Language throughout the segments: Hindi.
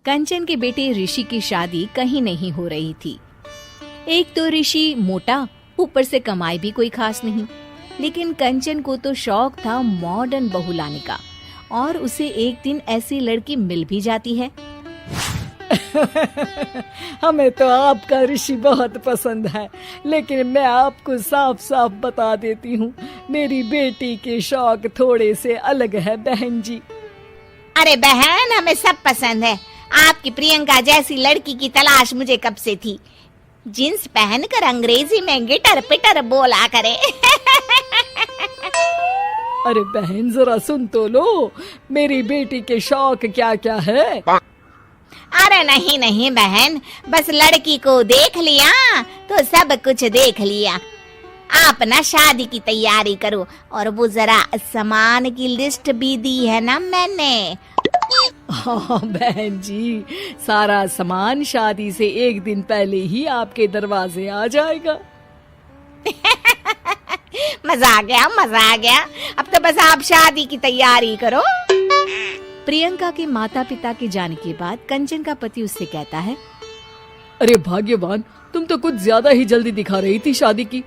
कंचन के बेटे ऋषि की शादी कहीं नहीं हो रही थी। एक तो ऋषि मोटा, ऊपर से कमाई भी कोई खास नहीं। लेकिन कंचन को तो शौक था मॉडर्न बहू लाने का, और उसे एक दिन ऐसी लड़की मिल भी जाती है। हमें तो आपका ऋषि बहुत पसंद है, लेकिन मैं आपको साफ साफ बता देती हूँ, मेरी बेटी के शौक थोड़े से अलग है बहन जी। अरे बहन, हमें सब पसंद है। आपकी प्रियंका जैसी लड़की की तलाश मुझे कब से थी। जींस पहनकर अंग्रेजी में गिटर पिटर बोला करे। अरे बहन जरा सुन तो लो, मेरी बेटी के शौक क्या क्या है। अरे नहीं नहीं बहन, बस लड़की को देख लिया तो सब कुछ देख लिया। आप ना शादी की तैयारी करो, और वो जरा सामान की लिस्ट भी दी है ना मैंने। हाँ बहन जी, सारा सामान शादी से एक दिन पहले ही आपके दरवाजे आ जाएगा। मजा आ गया, मजा आ गया। अब तो बस आप शादी की तैयारी करो। प्रियंका के माता पिता के जाने के बाद कंचन का पति उससे कहता है, अरे भाग्यवान, तुम तो कुछ ज्यादा ही जल्दी दिखा रही थी शादी की।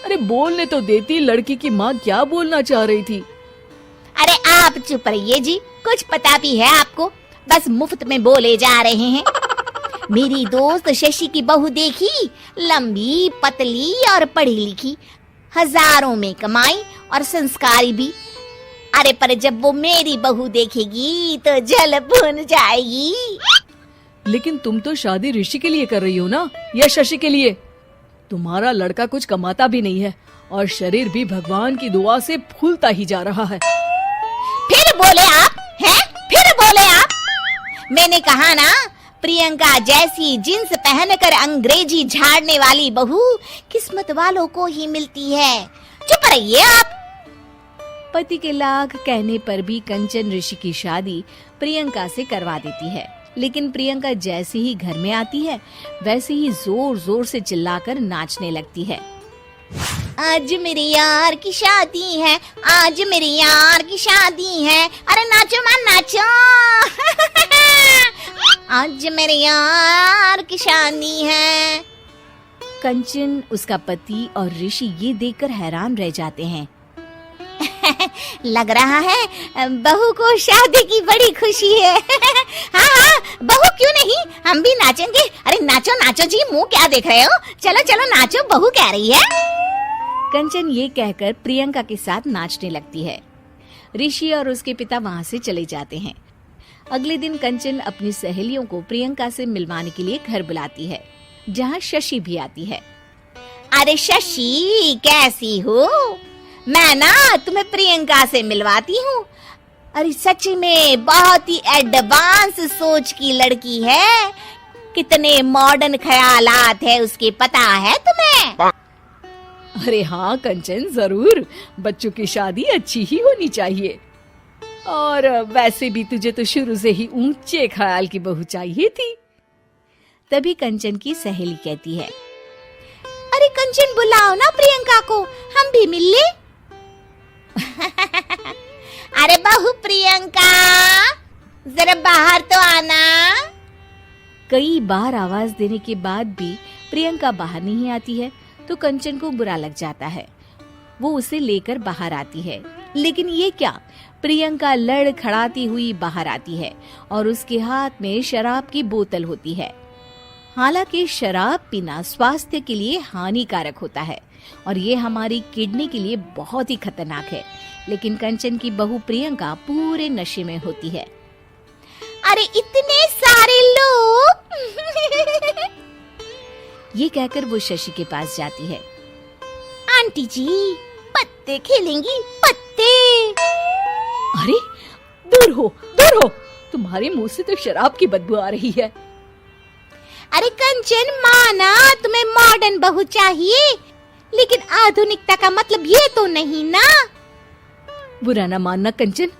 अरे बोलने तो देती, लड़की की माँ क्या बोलना चाह रही थी। अरे आप चुप रहिए जी, कुछ पता भी है आपको, बस मुफ्त में बोले जा रहे हैं। मेरी दोस्त शशि की बहू देखी, लंबी पतली और पढ़ी लिखी, हजारों में कमाई और संस्कारी भी। अरे पर जब वो मेरी बहू देखेगी तो जल भुन जाएगी। लेकिन तुम तो शादी ऋषि के लिए कर रही हो ना, या शशि के लिए? तुम्हारा लड़का कुछ कमाता भी नहीं है, और शरीर भी भगवान की दुआ से फूलता ही जा रहा है। फिर बोले आप हैं? फिर बोले आप? मैंने कहा ना, प्रियंका जैसी जींस पहनकर अंग्रेजी झाड़ने वाली बहू किस्मत वालों को ही मिलती है। चुप रहिए आप। पति के लाख कहने पर भी कंचन ऋषि की शादी प्रियंका से करवा देती है। लेकिन प्रियंका जैसे ही घर में आती है, वैसे ही जोर जोर से चिल्लाकर नाचने लगती है। आज मेरे यार की शादी है, आज मेरे यार की शादी है, अरे नाचो मां नाचो। आज मेरे यार की शादी है। कंचन, उसका पति और ऋषि ये देखकर हैरान रह जाते हैं। लग रहा है बहू को शादी की बड़ी खुशी है। हाँ हाँ, बहू क्यों नहीं, हम भी नाचेंगे। अरे नाचो नाचो जी, मुंह क्या देख रहे हो, चलो चलो नाचो, बहू कह रही है। कंचन ये कहकर प्रियंका के साथ नाचने लगती है। ऋषि और उसके पिता वहाँ से चले जाते हैं। अगले दिन कंचन अपनी सहेलियों को प्रियंका से मिलवाने के लिए घर बुलाती है, जहाँ शशि भी आती है। अरे शशि, कैसी हो? मैं ना तुम्हें प्रियंका से मिलवाती हूँ। अरे सच में बहुत ही एडवांस सोच की लड़की है, कितने मॉडर्न ख्यालात है उसके, पता है तुम्हें? अरे हाँ कंचन, जरूर, बच्चों की शादी अच्छी ही होनी चाहिए। और वैसे भी तुझे तो शुरू से ही ऊंचे ख्याल की बहू चाहिए थी। तभी कंचन की सहेली कहती है, अरे कंचन, बुलाओ ना प्रियंका को, हम भी मिल ले। अरे बहू प्रियंका, जरा बाहर तो आना। कई बार आवाज देने के बाद भी प्रियंका बाहर नहीं आती है, तो कंचन को बुरा लग जाता है। वो उसे लेकर बाहर आती है, लेकिन ये क्या, प्रियंका लड़खड़ाती हुई बाहर आती है और उसके हाथ में शराब की बोतल होती है। हालांकि शराब पीना स्वास्थ्य के लिए हानिकारक होता है और ये हमारी किडनी के लिए बहुत ही खतरनाक है, लेकिन कंचन की बहू प्रियंका पूरे नशे में होती है। अरे इतने सारे लोग। ये कहकर वो शशि के पास जाती है। आंटी जी, पत्ते खेलेंगी, पत्ते। अरे दूर हो, दूर हो, तुम्हारे मुंह से तो शराब की बदबू आ रही है। अरे कंचन, माना तुम्हें मॉडर्न बहू चाहिए, लेकिन आधुनिकता का मतलब ये तो नहीं ना। बुरा ना मानना कंचन,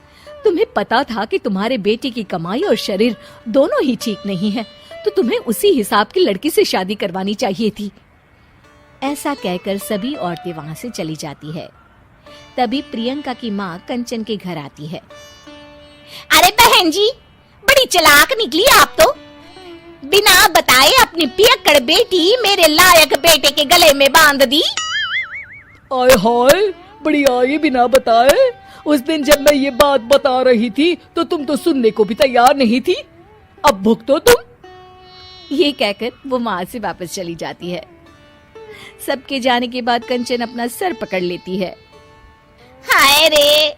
तुम्हें पता था कि तुम्हारे बेटे की कमाई और शरीर दोनों ही ठीक नहीं है, तो तुम्हें उसी हिसाब की लड़की से शादी करवानी चाहिए थी। ऐसा कहकर सभी औरतें वहाँ से चली जाती है। तभी प्रियंका की माँ कंचन के घर आती है। अरे बहन जी, बड़ी चालाक निकली आप तो। बिना बताए अपनी पियक्कड़ बेटी मेरे लायक बेटे के गले में बांध दी। आय हाय, बड़ी आई बिना बताए। उस दिन जब मैं ये बात बता रही थी तो तुम तो सुनने को भी तैयार नहीं थी। अब भुगतो तुम। ये कहकर वो वहां से वापस चली जाती है। सबके जाने के बाद कंचन अपना सर पकड़ लेती है। हाय रे,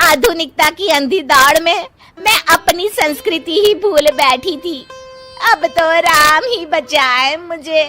आधुनिकता की अंधी दौड़ में मैं अपनी संस्कृति ही भूल बैठी थी। अब तो राम ही बचाए मुझे।